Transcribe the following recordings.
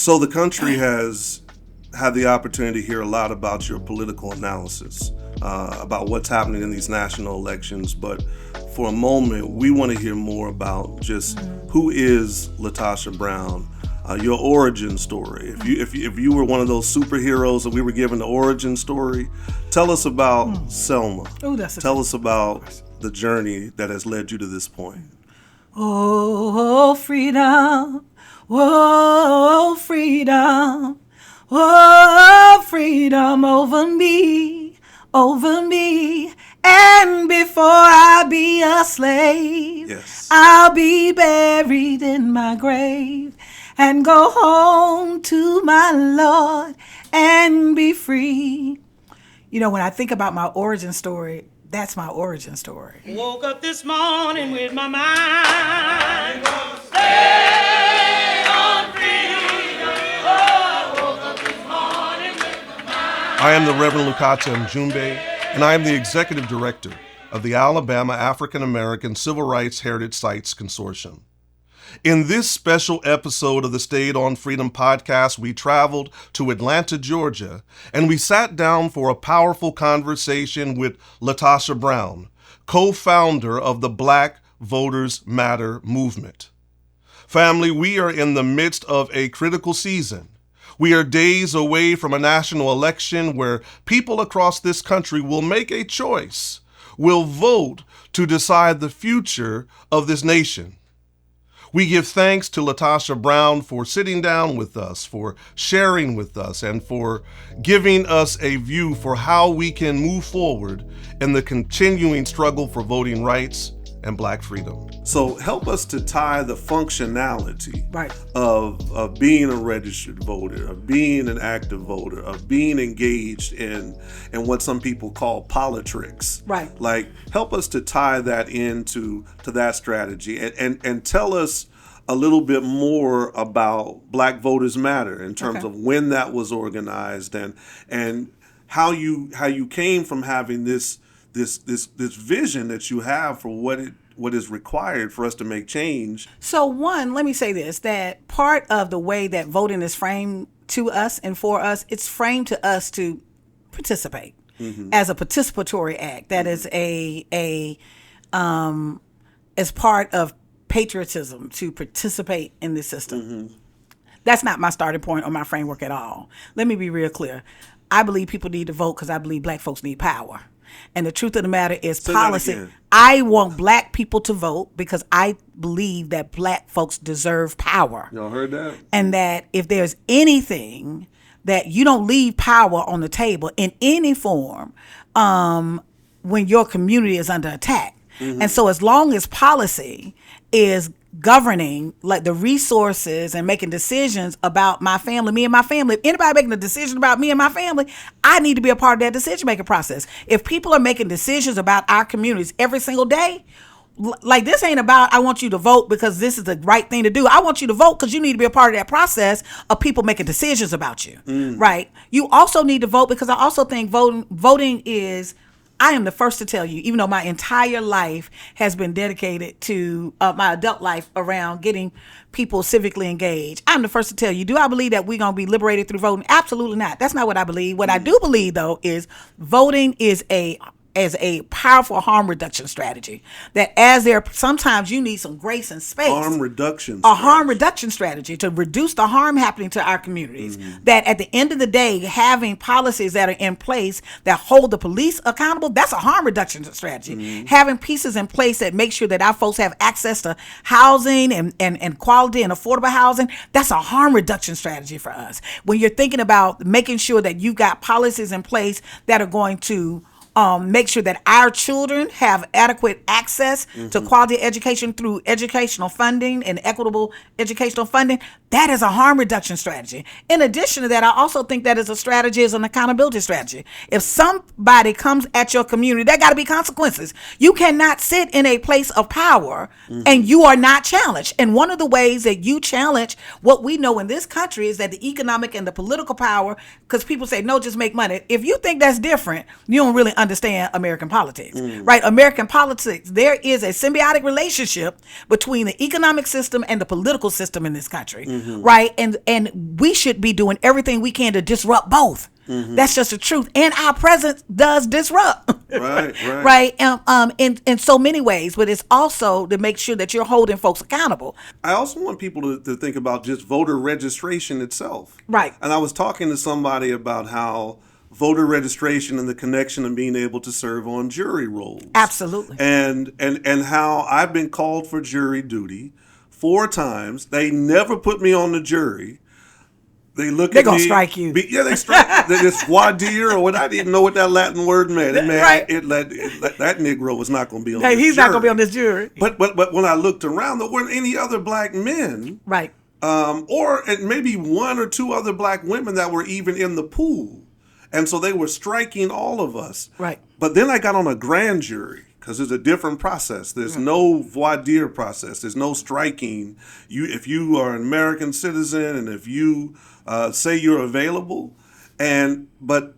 So the country has had the opportunity to hear a lot about your political analysis, about what's happening in these national elections. But for a moment, we want to hear more about just who is LaTosha Brown, your origin story. If you were one of those superheroes that we were given the origin story, tell us about Selma. Tell us about the journey that has led you to this point. Oh, freedom. Oh, freedom. Oh, freedom over me. And before I be a slave, Yes. I'll be buried in my grave and go home to my Lord and be free. You know, when I think about my origin story, that's my origin story. Woke up this morning with my mind gonna stay on freedom. Oh, woke up this morning with my mind. I am the Reverend Lukata Mjumbe, and I am the Executive Director of the Alabama African American Civil Rights Heritage Sites Consortium. In this special episode of the Stayed on Freedom podcast, we traveled to Atlanta, Georgia, and we sat down for a powerful conversation with LaTosha Brown, co-founder of the Black Voters Matter movement. Family, we are in the midst of a critical season. We are days away from a national election where people across this country will make a choice, will vote to decide the future of this nation. We give thanks to LaTosha Brown for sitting down with us, for sharing with us, and for giving us a view for how we can move forward in the continuing struggle for voting rights and Black freedom. So help us to tie the functionality of being a registered voter, of being an active voter, of being engaged in what some people call politricks. Right. Like, help us to tie that into that strategy and tell us a little bit more about Black Voters Matter in terms of when that was organized and how you came from having this vision that you have for what is required for us to make change. So one, let me say this, that part of the way that voting is framed to us and for us, it's framed to us to participate as a participatory act. That is as part of patriotism to participate in the system. That's not my starting point or my framework at all. Let me be real clear. I believe people need to vote because I believe Black folks need power. And the truth of the matter is policy. I want Black people to vote because I believe that Black folks deserve power. Y'all heard that? And that if there's anything that you don't leave power on the table in any form when your community is under attack. And so as long as policy is governing like the resources and making decisions about my family, me and my family, if anybody making a decision about me and my family, I need to be a part of that decision-making process. If people are making decisions about our communities every single day, like this ain't about, I want you to vote because this is the right thing to do. I want you to vote because you need to be a part of that process of people making decisions about you, right? You also need to vote because I also think voting is, I am the first to tell you, even though my entire life has been dedicated to my adult life around getting people civically engaged, I'm the first to tell you, do I believe that we're going to be liberated through voting? Absolutely not. That's not what I believe. What I do believe, though, is voting is a powerful harm reduction strategy. That sometimes you need some grace and space. Harm reduction strategy to reduce the harm happening to our communities. That at the end of the day, having policies that are in place that hold the police accountable, that's a harm reduction strategy. Having pieces in place that make sure that our folks have access to housing and quality and affordable housing, that's a harm reduction strategy for us. When you're thinking about making sure that you've got policies in place that are going to make sure that our children have adequate access to quality education through educational funding and equitable educational funding, that is a harm reduction strategy. In addition to that, I also think that is an accountability strategy. If somebody comes at your community, there got to be consequences. You cannot sit in a place of power and you are not challenged. And one of the ways that you challenge what we know in this country is that the economic and the political power, because people say, no, just make money. If you think that's different, you don't really understand understand American politics, right? American politics, there is a symbiotic relationship between the economic system and the political system in this country, right? And we should be doing everything we can to disrupt both. That's just the truth. And our presence does disrupt. Right. In so many ways, but it's also to make sure that you're holding folks accountable. I also want people to think about just voter registration itself. Right. And I was talking to somebody about how voter registration and the connection of being able to serve on jury rolls. Absolutely. And how I've been called for jury duty 4 times. They never put me on the jury. They're gonna strike you. They strike. It's voir dire, or what? I didn't know what that Latin word meant. It meant right. that Negro was not going to be on. This he's jury. not going to be on this jury. But when I looked around, there weren't any other black men, right? Or maybe 1 or 2 other black women that were even in the pool, and so they were striking all of us. Right. But then I got on a grand jury. Because there's a different process. There's no voir dire process. There's no striking. If you are an American citizen and if you say you're available, but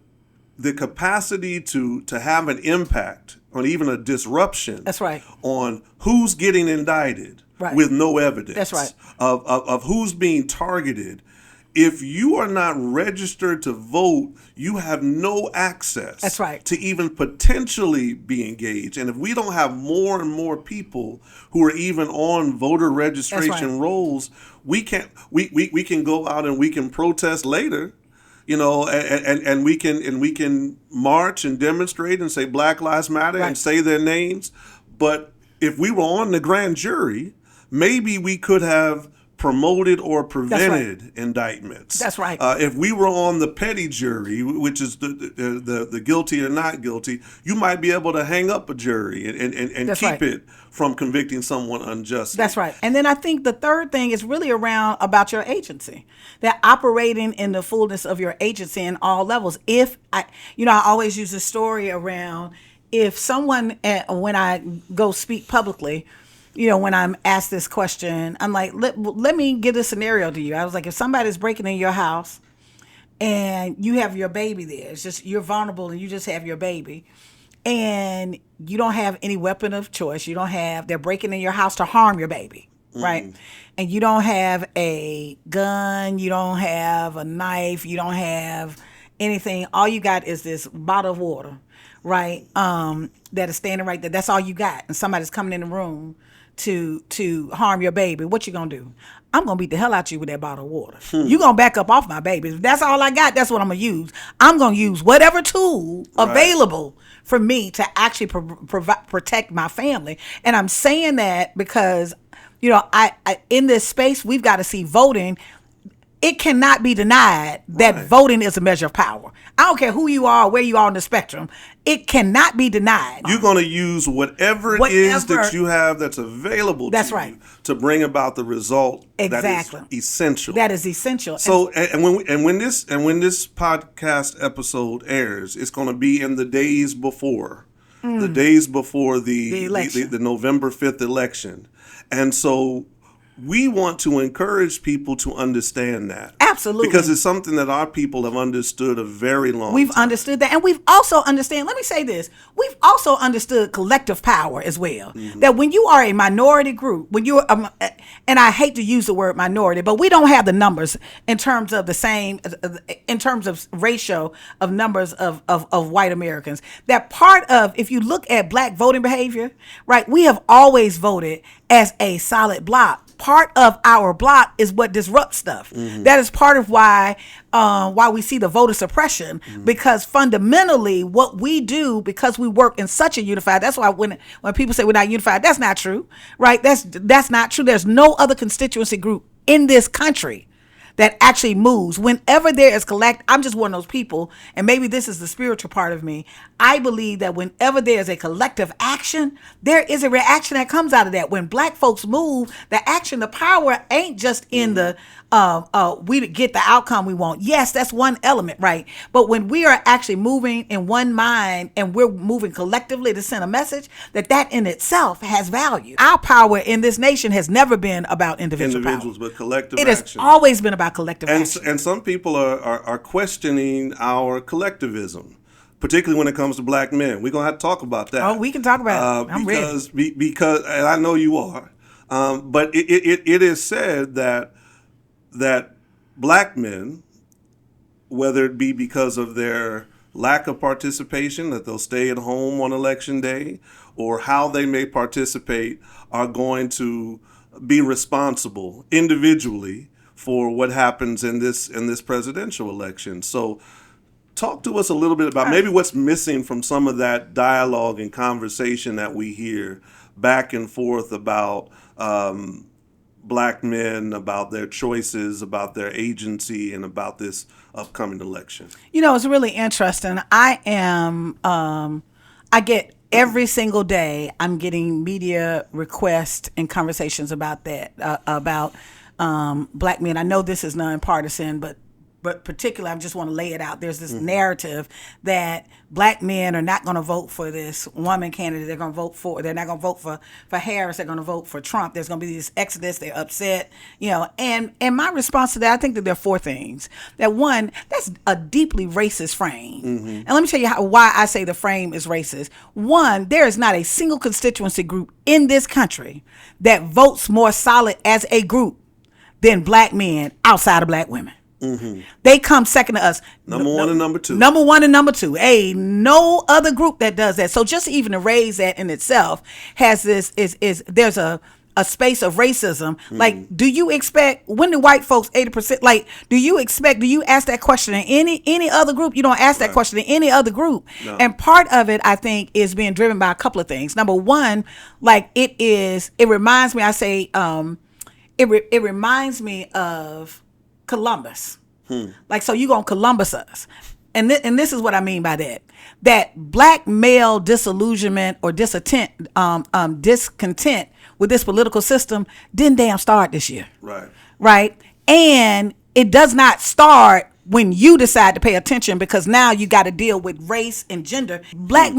the capacity to have an impact on even a disruption. That's right. On who's getting indicted with no evidence. That's right. Of who's being targeted. If you are not registered to vote, you have no access. That's right. To even potentially be engaged. And if we don't have more and more people who are even on voter registration rolls, we can go out and we can protest later, and we can march and demonstrate and say Black Lives Matter and say their names. But if we were on the grand jury, maybe we could have promoted or prevented indictments. That's right. If we were on the petty jury, which is the guilty or not guilty, you might be able to hang up a jury and keep it from convicting someone unjustly. That's right. And then I think the third thing is really around about your agency, that operating in the fullness of your agency in all levels. I always use a story around if someone, when I go speak publicly, when I'm asked this question, I'm like, let me give a scenario to you. I was like, if somebody's breaking in your house and you have your baby there, it's just you're vulnerable and you just have your baby and you don't have any weapon of choice. They're breaking in your house to harm your baby, right? And you don't have a gun, you don't have a knife, you don't have anything. All you got is this bottle of water, right? That is standing right there. That's all you got. And somebody's coming in the room to harm your baby. What you gonna do? I'm gonna beat the hell out you with that bottle of water. You gonna back up off my baby. If that's all I got, that's what I'm gonna use. I'm gonna use whatever tool available for me to actually protect my family. And I'm saying that because, I in this space, we've got to see voting. It cannot be denied that voting is a measure of power. I don't care who you are, where you are on the spectrum. It cannot be denied. You're going to use whatever it is that you have that's available to you to bring about the result that is essential. That is essential. So, when this podcast episode airs, it's going to be in the days before, the election. The November 5th election. And so we want to encourage people to understand that. Absolutely. Because it's something that our people have understood a very long time. We've understood that. And we've also understand, let me say this, we've also understood collective power as well. That when you are a minority group, when you're, and I hate to use the word minority, but we don't have the numbers in terms of in terms of ratio of numbers of white Americans. That part of, if you look at black voting behavior, right, we have always voted as a solid block. Part of our block is what disrupts stuff. That is part of why we see the voter suppression, because fundamentally what we do, because we work in such a unified, that's why when people say we're not unified, that's not true, right? That's not true. There's no other constituency group in this country that actually moves. Whenever there is I'm just one of those people, and maybe this is the spiritual part of me. I believe that whenever there is a collective action, there is a reaction that comes out of that. When black folks move, the action, the power ain't just in the we get the outcome we want. Yes, that's one element, right? But when we are actually moving in one mind and we're moving collectively to send a message, that in itself has value. Our power in this nation has never been about individuals, power. But collective action. It has always been about collective action. And some people are questioning our collectivism. particularly when it comes to black men. We're going to have to talk about that. Oh, we can talk about it. I'm ready. Because, and I know you are, but it is said that black men, whether it be because of their lack of participation, that they'll stay at home on election day, or how they may participate, are going to be responsible individually for what happens in this presidential election. So talk to us a little bit about maybe what's missing from some of that dialogue and conversation that we hear back and forth about black men, about their choices, about their agency, and about this upcoming election. You know, it's really interesting. I get every single day, I'm getting media requests and conversations about that, about black men. I know this is nonpartisan, but particularly, I just want to lay it out. There's this narrative that black men are not going to vote for this woman candidate. They're not going to vote for Harris. They're going to vote for Trump. There's going to be this exodus. They're upset, and my response to that, I think that there are four things. That one, that's a deeply racist frame. And let me tell you why I say the frame is racist. One, there is not a single constituency group in this country that votes more solid as a group than black men outside of black women. They come second to us. Number one and number two. Number one and number two. No other group that does that. So just even to raise that in itself has this there's a space of racism. Like, do you expect, when the white folks 80%, like, do you ask that question in any other group? You don't ask that question in any other group. No. And part of it, I think, is being driven by a couple of things. Number one, like, it reminds me, it reminds me of Columbus. Like, so you gonna Columbus us. And this is what I mean by that. That black male disillusionment or discontent with this political system didn't damn start this year. Right? And it does not start when you decide to pay attention, because now you got to deal with race and gender. Black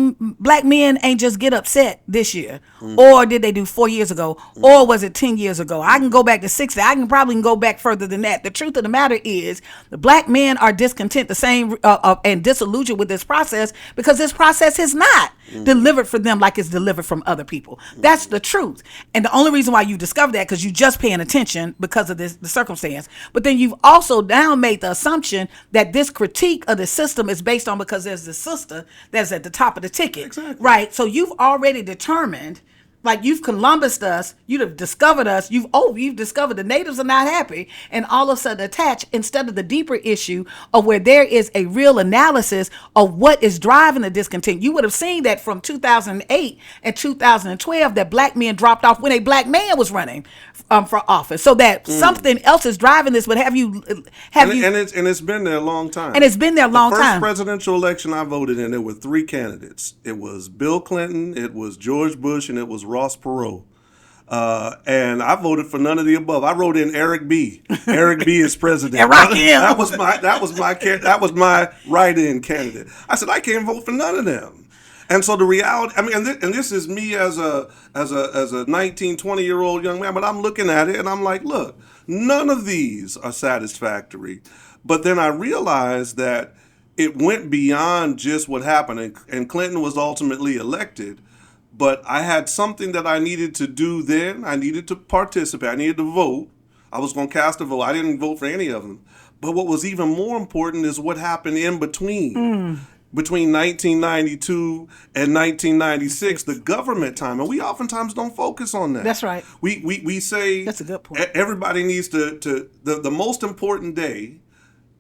men ain't just get upset this year, or did they do 4 years ago, or was it 10 years ago? I can go back to 60. I can probably go back further than that. The truth of the matter is, the black men are discontent, the same and disillusioned with this process, because this process is not delivered for them like it's delivered from other people. That's the truth. And the only reason why you discover that, because you're just paying attention because of the circumstance. But then you've also now made the assumption that this critique of the system is based on, because there's the sister that's at the top of the ticket. Exactly. Right? So you've already determined, like, you've Columbused us, you've discovered us, you've discovered the natives are not happy, and all of a sudden attach, instead of the deeper issue of where there is a real analysis of what is driving the discontent. You would have seen that from 2008 and 2012 that black men dropped off when a black man was running for office. So that something else is driving this, but it's been there a long time. And it's been there a long time. The first presidential election I voted in, there were three candidates. It was Bill Clinton, it was George Bush, and it was Ross Perot. And I voted for none of the above. I wrote in Eric B. Eric B. is president. That was my write-in candidate. I said, I can't vote for none of them. And so the reality, I mean, and this is me as a 19, 20-year-old young man, but I'm looking at it and I'm like, look, none of these are satisfactory. But then I realized that it went beyond just what happened, and Clinton was ultimately elected. But I had something that I needed to do then. I needed to participate. I needed to vote. I was going to cast a vote. I didn't vote for any of them. But what was even more important is what happened in between. Between 1992 and 1996, the government time. And we oftentimes don't focus on that. That's right. We say that's a good point. Everybody needs the most important day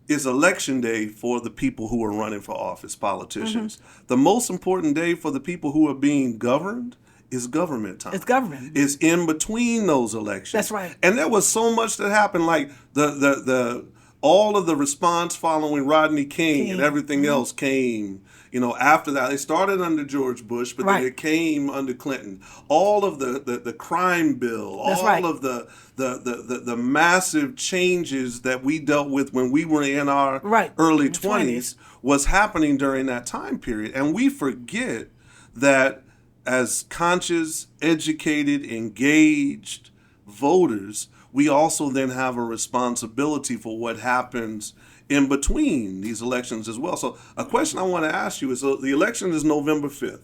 is election day for the people who are running for office, politicians. The most important day for the people who are being governed is government time. It's government. It's in between those elections. That's right. And there was so much that happened, like the all of the response following Rodney King and everything else came, after that. It started under George Bush, but then it came under Clinton. All of the crime bill, of the massive changes that we dealt with when we were in our early 20s was happening during that time period. And we forget that as conscious, educated, engaged voters, we also then have a responsibility for what happens in between these elections as well. So a question I want to ask you is, so the election is November 5th.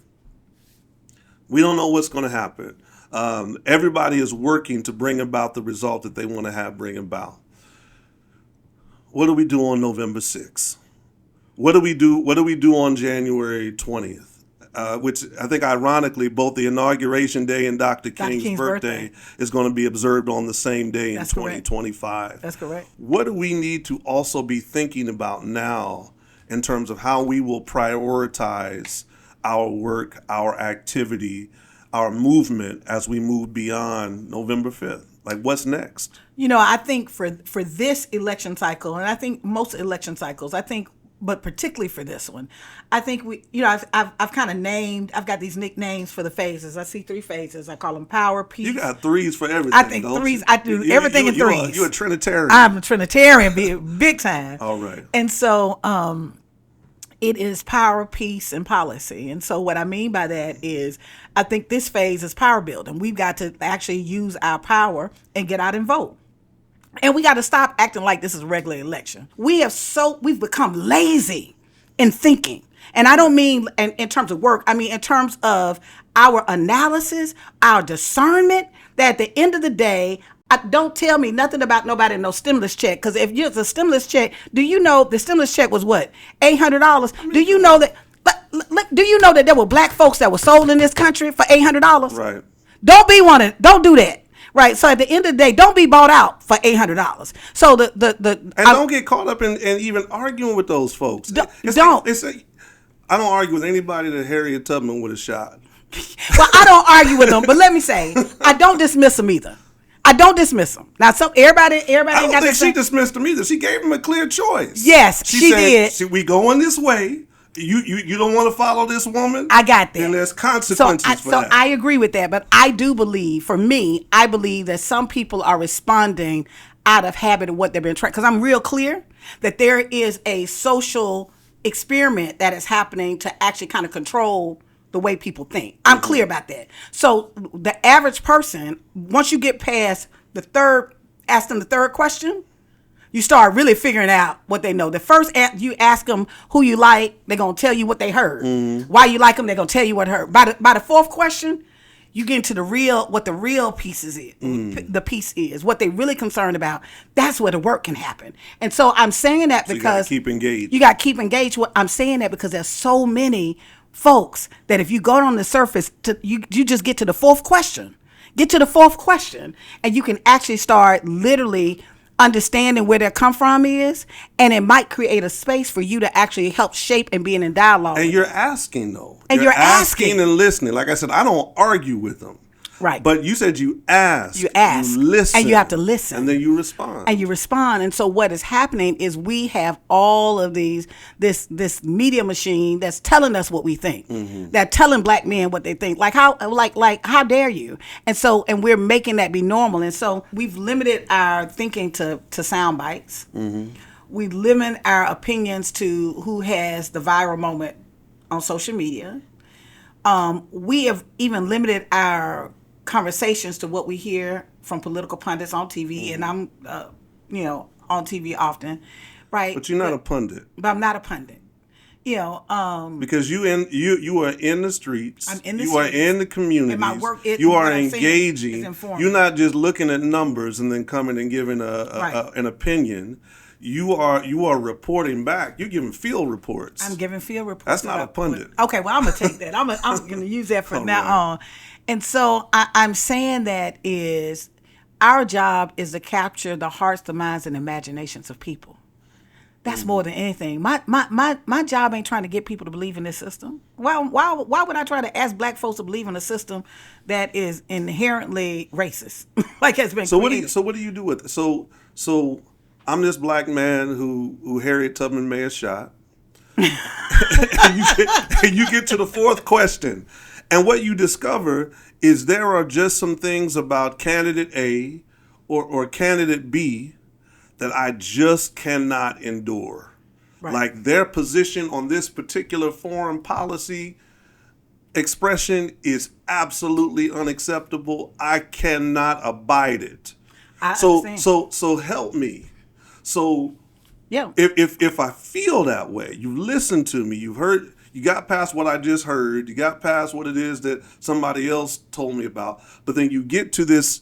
We don't know what's going to happen. Everybody is working to bring about the result that they want to have bring about. What do we do on November 6th? What do we do on January 20th? Which I think, ironically, both the inauguration day and Dr. King's birthday is going to be observed on the same day in 2025. That's correct. What do we need to also be thinking about now in terms of how we will prioritize our work, our activity, our movement as we move beyond November 5th? Like, what's next? I think for this election cycle, and I think most election cycles, but particularly for this one, I think I've kind of named, I've got these nicknames for the phases. I see 3 phases. I call them power, peace. You got 3s for everything. I think 3s. I do everything in 3s. You're a Trinitarian. I'm a Trinitarian, big time. All right. And so it is power, peace, and policy. And so what I mean by that is, I think this phase is power building. We've got to actually use our power and get out and vote. And we got to stop acting like this is a regular election. We've become lazy in thinking. And I don't mean in terms of work. I mean in terms of our analysis, our discernment, that at the end of the day, don't tell me nothing about nobody no stimulus check. Because if it's a stimulus check, do you know the stimulus check was what? $800? Do you know that? Do you know that there were black folks that were sold in this country for $800? Right. Don't do that. Right. So at the end of the day, don't be bought out for $800. So don't get caught up in even arguing with those folks. I don't argue with anybody that Harriet Tubman would have shot. Well, I don't argue with them, but let me say, I don't dismiss them either. I don't dismiss them. Now, everybody. I don't think she dismissed them either. She gave them a clear choice. Yes, she did. We going this way. You don't want to follow this woman? I got that. And there's consequences for that. So I agree with that. But I do believe, for me, I believe that some people are responding out of habit of what they've been trying. Because I'm real clear that there is a social experiment that is happening to actually kind of control the way people think. I'm clear about that. So the average person, once you get past ask them the third question, you start really figuring out what they know. The first, you ask them who you like, they're going to tell you what they heard. Why you like them, they're going to tell you what heard. By the fourth question, you get into what the real pieces is. The piece is, what they really concerned about. That's where the work can happen. And so I'm saying that because you got to keep engaged. You got to keep engaged. I'm saying that because there's so many folks that if you go on the surface, you just get to the fourth question. Get to the fourth question, and you can actually start literally understanding where their come from is, and it might create a space for you to actually help shape and be in dialogue. And you're asking, though. And you're asking and listening. Like I said, I don't argue with them. Right. But you said you ask. You ask. You listen. And you have to listen. And then you respond. And so what is happening is we have all of this media machine that's telling us what we think. They're telling black men what they think. Like how dare you? And we're making that be normal. And so we've limited our thinking to sound bites. We limit our opinions to who has the viral moment on social media. We have even limited our conversations to what we hear from political pundits on TV, and I'm, on TV often, right? But you're not a pundit. But I'm not a pundit, because you are in the streets. I'm in the streets. You are in the communities. And my work you are engaging. You're not just looking at numbers and then coming and giving an opinion. You are reporting back. You're giving field reports. I'm giving field reports. That's not a pundit. Okay, well, I'm going to take that. I'm going to use that from now on. And so I'm saying that is our job is to capture the hearts, the minds, and imaginations of people. That's more than anything. My job ain't trying to get people to believe in this system. Why would I try to ask black folks to believe in a system that is inherently racist? Like it's been created. So what do you do with it? So I'm this black man who Harriet Tubman may have shot. and you get to the fourth question. And what you discover is there are just some things about candidate A or candidate B that I just cannot endure. Right. Like their position on this particular foreign policy expression is absolutely unacceptable. I cannot abide it. I So understand. so help me. So Yeah. if I feel that way, you listened to me, you've heard, you got past what I just heard, you got past what it is that somebody else told me about, but then you get to this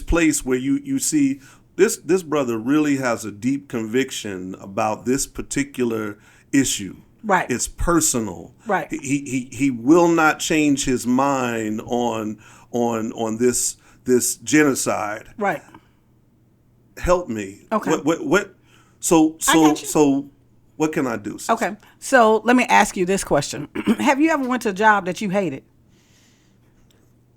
place where you see this brother really has a deep conviction about this particular issue. Right. It's personal. Right. He will not change his mind on this genocide. Right. Help me. Okay. What so I got you. so what can I do, sister? Okay. So let me ask you this question. Have you ever went to a job that you hated?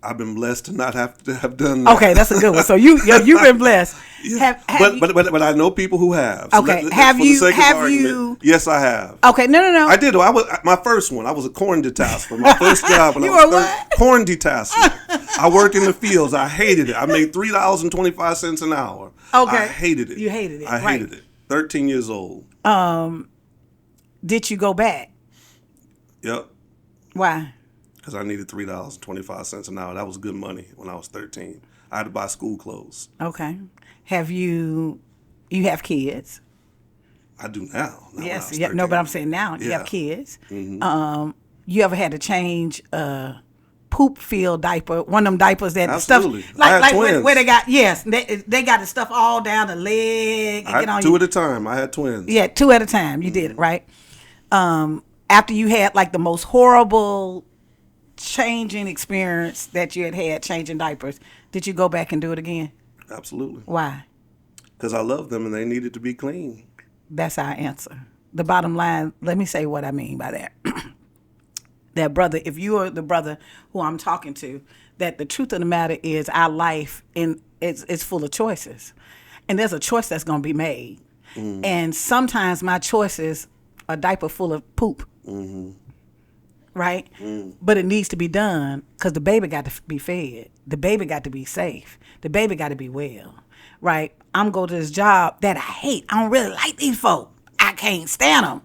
I've been blessed to not have to have done that. Okay, that's a good one. So you've been blessed. Yeah. Have you, But I know people who have. Okay. For Have the you- sake of have argument, you- Yes, I have. okay, no. I did. I was my first one. I was a corn detasker. My first job when You I was were what? corn detasker. I worked in the fields. I hated it. I made $3.25 an hour. Okay. I hated it. You hated it, I right. hated it. 13 years old. Did you go back? Yep. Why? Because I needed $3.25 an hour. That was good money when I was 13. I had to buy school clothes. Okay. Have you have kids? I do now. Not when I Yes. was Yeah, no, 13. but I'm saying now you Yeah. have kids. You ever had to change a poop filled diaper, one of them diapers that Absolutely. stuff I had like twins. where they got they got the stuff all down the leg. And I get on had two you. at a time. I had twins. Yeah, 2 at a time. You did it right. After you had like the most horrible changing experience that you had changing diapers, did you go back and do it again? Absolutely. Why? Because I loved them and they needed to be clean. That's our answer. The bottom line, let me say what I mean by that. That brother, if you are the brother who I'm talking to, that the truth of the matter is our life is full of choices. And there's a choice that's going to be made. And sometimes my choice is a diaper full of poop. Right? But it needs to be done because the baby got to be fed. The baby got to be safe. The baby got to be well. Right? I'm going to this job that I hate. I don't really like these folk. I can't stand them.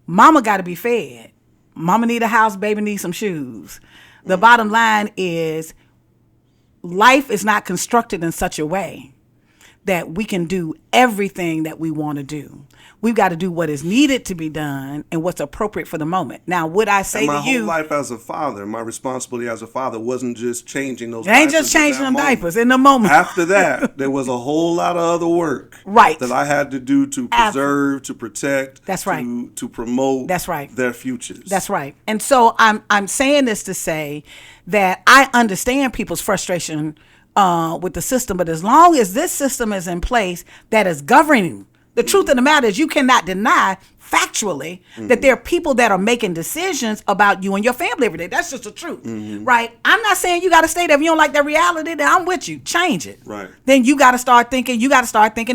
Mama got to be fed. Mama need a house, baby need some shoes. The bottom line is life is not constructed in such a way that we can do everything that we want to do. We've got to do what is needed to be done and what's appropriate for the moment. Now, would I say And my to you, whole life as a father, my responsibility as a father wasn't just changing those it ain't diapers just at changing that them moment. diapers in the moment. After that, there was a whole lot of other work Right. that I had to do to preserve, to protect, That's right. to promote That's right. their futures. That's right. And so I'm saying this to say that I understand people's frustration with the system, but as long as this system is in place that is governing, the truth of the matter is you cannot deny factually that there are people that are making decisions about you and your family every day. That's just the truth, right? I'm not saying you got to stay there. If you don't like that reality, then I'm with you. Change it. Right. Then you got to start thinking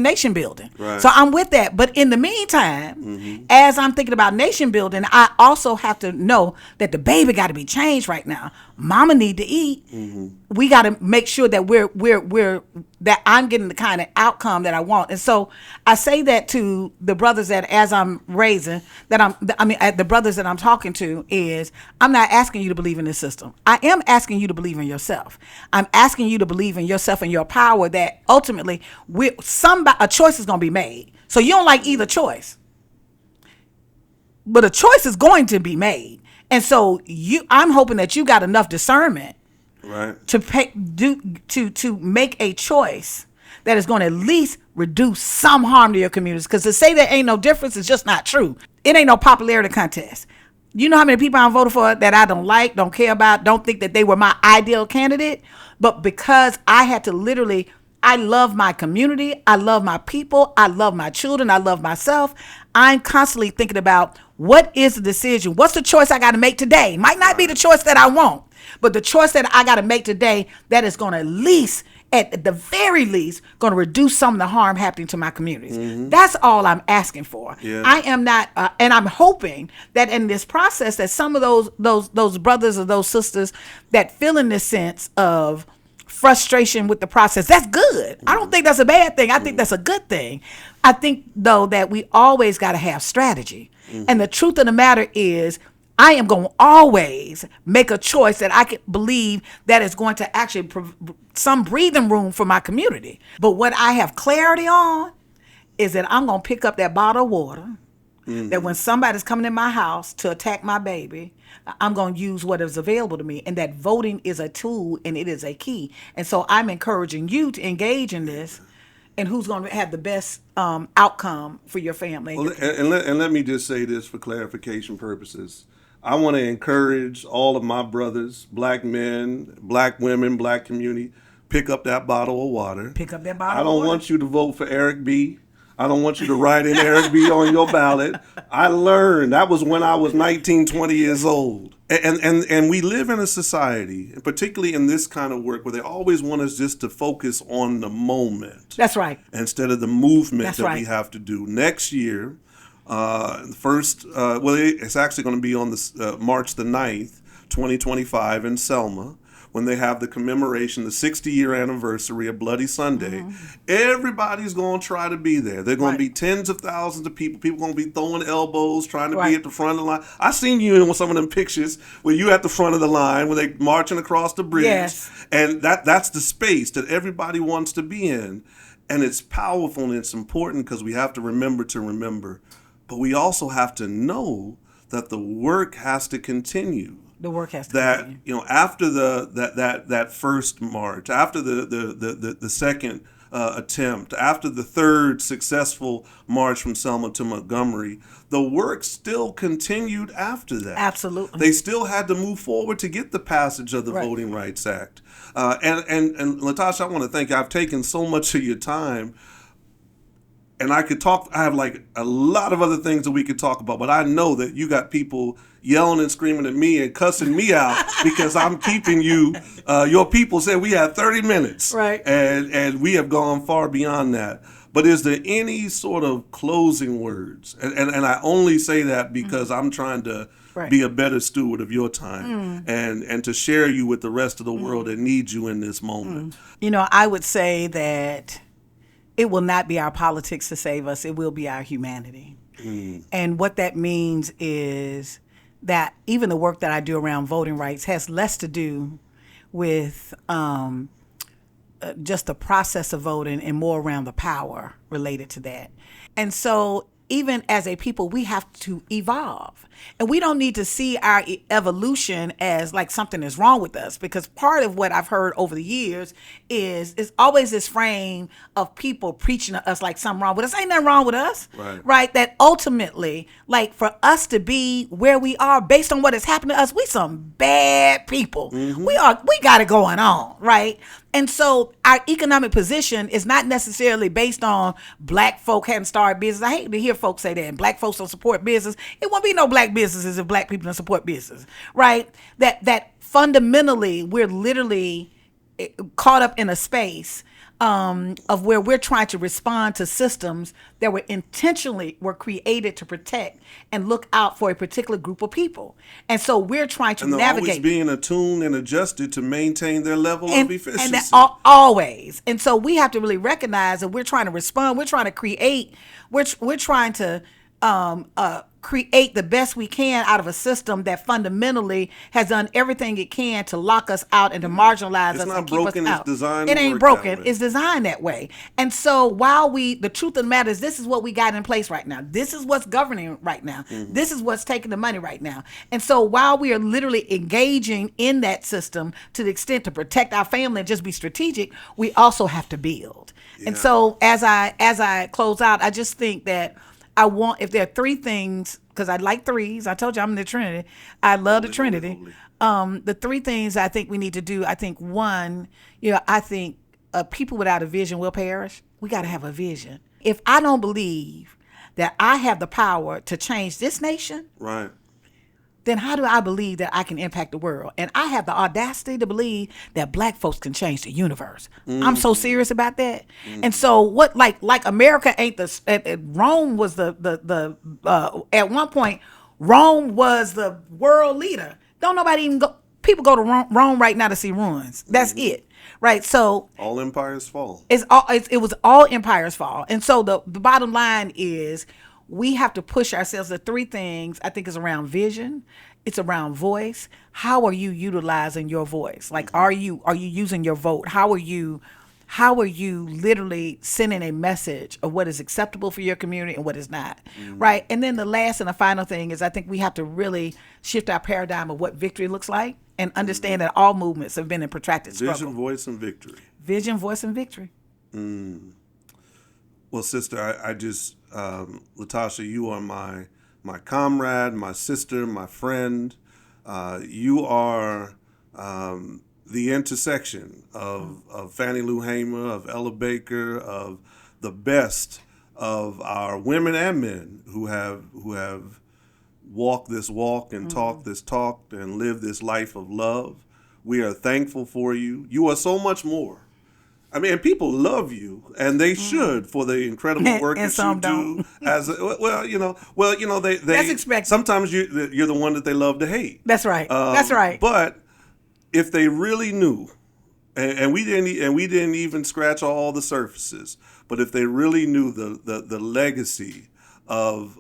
nation building. Right. So I'm with that. But in the meantime, as I'm thinking about nation building, I also have to know that the baby got to be changed right now. Mama need to eat. We got to make sure that we're that I'm getting the kind of outcome that I want. And so I say that to the brothers that as I'm raising, the brothers that I'm talking to is, I'm not asking you to believe in this system. I am asking you to believe in yourself. I'm asking you to believe in yourself and your power that ultimately a choice is going to be made. So you don't like either choice, but a choice is going to be made. And so I'm hoping that you got enough discernment Right. to make a choice that is going to at least reduce some harm to your communities. Because to say there ain't no difference is just not true. It ain't no popularity contest. You know how many people I voted for that I don't like, don't care about, don't think that they were my ideal candidate? But because I had to I love my community, I love my people, I love my children, I love myself. I'm constantly thinking about what is the decision? What's the choice I got to make today? Might not be the choice that I want, but the choice that I got to make today that is going to at the very least, going to reduce some of the harm happening to my communities. That's all I'm asking for. Yeah. I am not, and I'm hoping that in this process that some of those brothers or those sisters that feel in this sense of frustration with the process, that's good. I don't think that's a bad thing. I think that's a good thing. I think though that we always got to have strategy. And the truth of the matter is, I am going to always make a choice that I can believe that is going to actually some breathing room for my community. But what I have clarity on is that I'm going to pick up that bottle of water, that when somebody's coming in my house to attack my baby, I'm going to use what is available to me, and that voting is a tool and it is a key. And so I'm encouraging you to engage in this, and who's going to have the best outcome for your family. Well, and let me just say this for clarification purposes. I want to encourage all of my brothers, black men, black women, black community, pick up that bottle of water. Pick up that bottle I of don't water. want you to vote for Eric B. I don't want you to write in Eric B. on your ballot. I learned. That was when I was 19, 20 years old. And we live in a society, particularly in this kind of work, where they always want us just to focus on the moment. That's right. Instead of the movement That's that right. we have to do. Next year, it's actually going to be on March the 9th, 2025 in Selma, when they have the commemoration, the 60-year anniversary of Bloody Sunday. Everybody's going to try to be there. There are going to be tens of thousands of people. People going to be throwing elbows, trying to be at the front of the line. I seen you in some of them pictures where you at the front of the line, where they marching across the bridge. Yes. And that's the space that everybody wants to be in. And it's powerful and it's important because we have to remember. But we also have to know that the work has to continue. The work has to That continue. after that first march, after the second attempt, after the third successful march from Selma to Montgomery, the work still continued after that. Absolutely. They still had to move forward to get the passage of the Voting Rights Act. And LaTosha, I want to thank you. I've taken so much of your time. And I have like a lot of other things that we could talk about, but I know that you got people yelling and screaming at me and cussing me out because I'm keeping you. Your people said we had 30 minutes. Right. And we have gone far beyond that. But is there any sort of closing words? And I only say that because I'm trying to be a better steward of your time and to share you with the rest of the world that needs you in this moment. I would say that it will not be our politics to save us. It will be our humanity. And what that means is that even the work that I do around voting rights has less to do with just the process of voting and more around the power related to that. And so even as a people, we have to evolve. And we don't need to see our evolution as like something is wrong with us, because part of what I've heard over the years is always this frame of people preaching to us like something wrong with us. Ain't nothing wrong with us, right? That ultimately, like for us to be where we are based on what has happened to us, we some bad people. We got it going on, right? And so our economic position is not necessarily based on black folk hadn't started business. I hate to hear folks say that, and black folks don't support business. It won't be no black businesses if black people don't support business, right? That fundamentally we're literally caught up in a space of where we're trying to respond to systems that were created to protect and look out for a particular group of people. And so we're trying to navigate. Always being attuned and adjusted to maintain their level of efficiency. And always. And so we have to really recognize that we're trying to respond. We're trying to create. We're trying to create the best we can out of a system that fundamentally has done everything it can to lock us out and to marginalize us and keep broken, us out. It's designed it to ain't work broken. that way. It's designed that way. And so while the truth of the matter is, this is what we got in place right now. This is what's governing right now. This is what's taking the money right now. And so while we are literally engaging in that system to the extent to protect our family and just be strategic, we also have to build. Yeah. And so as I close out, I just think that if there are three things, because I like threes. I told you I'm in the Trinity. I love the Trinity. The three things I think we need to do. I think one, I think people without a vision will perish. We got to have a vision. If I don't believe that I have the power to change this nation, right, then how do I believe that I can impact the world? And I have the audacity to believe that black folks can change the universe. I'm so serious about that. And so what, like America ain't Rome was at one point, Rome was the world leader. Don't nobody even go, people go to Rome right now to see ruins. That's it. Right. So all empires fall. It was all empires fall. And so the bottom line is, we have to push ourselves. The three things I think is around vision, it's around voice. How are you utilizing your voice? Like, are you using your vote? How are you literally sending a message of what is acceptable for your community and what is not, right? And then the last and the final thing is I think we have to really shift our paradigm of what victory looks like and understand that all movements have been in protracted struggle. Vision, voice, and victory. Vision, voice, and victory. Well, sister, I just, LaTosha, you are my comrade, my sister, my friend. You are the intersection of Fannie Lou Hamer, of Ella Baker, of the best of our women and men who have walked this walk and talked this talk and lived this life of love. We are thankful for you. You are so much more. I mean, people love you, and they should, for the incredible work that you do. They That's expected. Sometimes you're the one that they love to hate. That's right. That's right. But if they really knew, and we didn't even scratch all the surfaces, but if they really knew the legacy of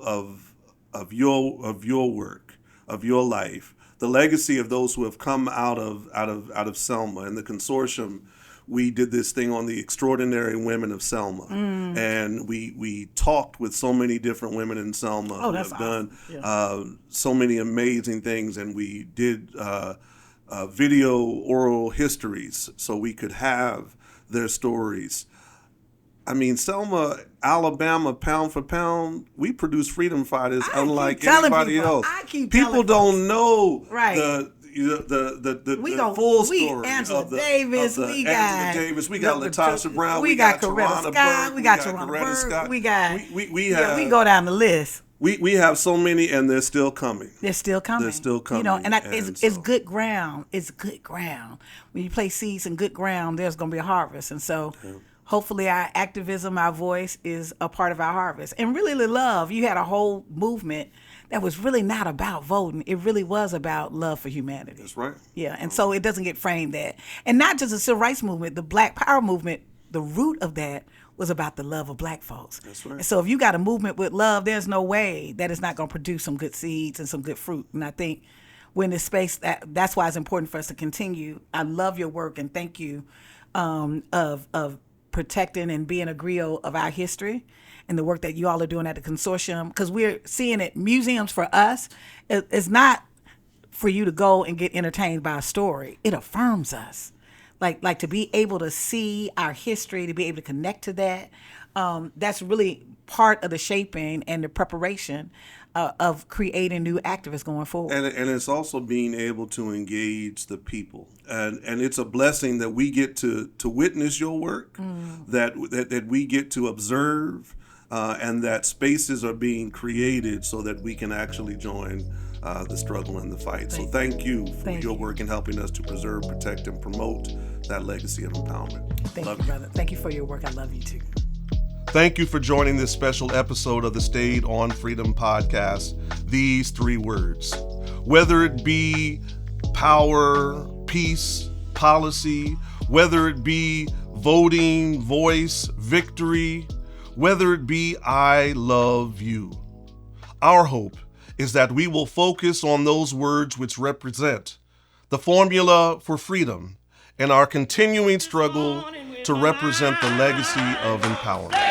your work, of your life, the legacy of those who have come out of Selma and the Consortium. We did this thing on the Extraordinary Women of Selma, and we talked with so many different women in Selma who have done so many amazing things, and we did video oral histories so we could have their stories. I mean, Selma, Alabama, pound for pound, we produce freedom fighters unlike anybody else. People don't know the full story. Angela Davis, we got LaTosha Brown, we got Coretta Scott, we got Coretta Scott, we go down the list. We have so many, and they're still coming. They're still coming. You know, and it's good ground. It's good ground. When you place seeds in good ground, there's going to be a harvest. And so hopefully our activism, our voice is a part of our harvest. And really love, you had a whole movement that was really not about voting. It really was about love for humanity. That's right. Yeah, and so it doesn't get framed that. And not just the civil rights movement, the Black Power movement, the root of that was about the love of Black folks. That's right. And so if you got a movement with love, there's no way that it's not going to produce some good seeds and some good fruit. And I think we're in this space, that's why it's important for us to continue. I love your work and thank you of protecting and being a griot of our history and the work that you all are doing at the Consortium, because we're seeing it. Museums for us, it's not for you to go and get entertained by a story. It affirms us. Like to be able to see our history, to be able to connect to that, that's really part of the shaping and the preparation of creating new activists going forward. And it's also being able to engage the people. And it's a blessing that we get to witness your work, that we get to observe, and that spaces are being created so that we can actually join the struggle and the fight. So thank you for your work in helping us to preserve, protect, and promote that legacy of empowerment. Thank you, brother. Thank you for your work. I love you too. Thank you for joining this special episode of the Stayed on Freedom podcast. These three words, whether it be power, peace, policy, whether it be voting, voice, victory, whether it be I love you. Our hope is that we will focus on those words which represent the formula for freedom and our continuing struggle to represent the legacy of empowerment.